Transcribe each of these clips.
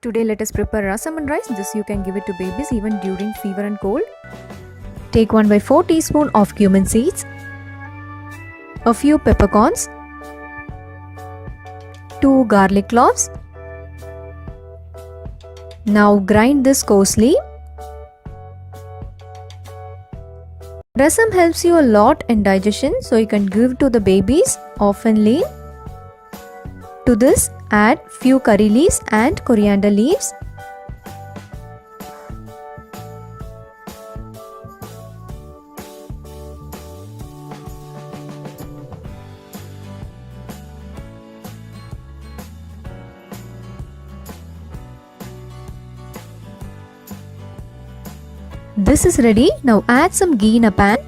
Today let us prepare rasam and rice. This you can give it to babies even during fever and cold. Take 1/4 teaspoon of cumin seeds, a few peppercorns, 2 garlic cloves. Now grind this coarsely. Rasam helps you a lot in digestion, so you can give to the babies oftenly. To this, add few curry leaves and coriander leaves. This is ready. Now add some ghee in a pan.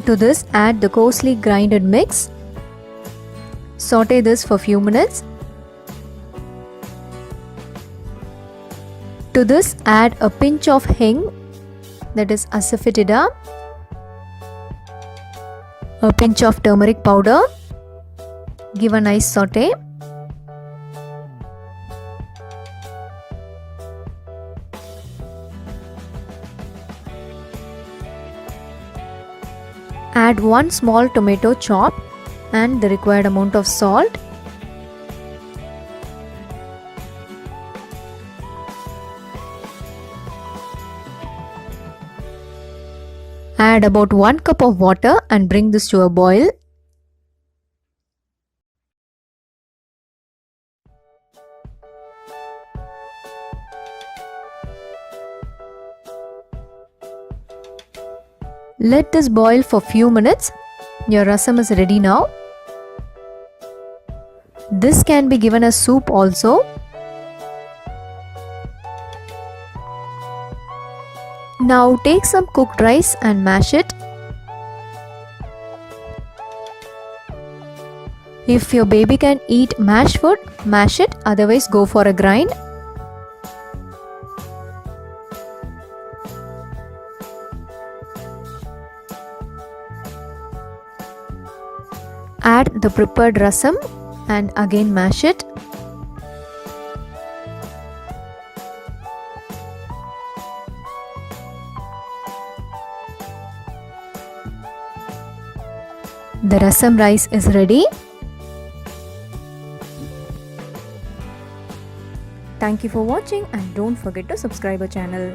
To this, add the coarsely grinded mix. Saute this for few minutes. To this, add a pinch of hing, that is Asafetida, a pinch of turmeric powder. Give a nice saute. Add 1 small tomato chopped and the required amount of salt. Add about 1 cup of water and bring this to a boil. Let this boil for few minutes. Your rasam is ready now. This can be given as soup also. Now take some cooked rice and mash it. If your baby can eat mashed food, mash it, otherwise go for a grind. Add the prepared rasam and again mash it. The rasam rice is ready. Thank you for watching and don't forget to subscribe our channel.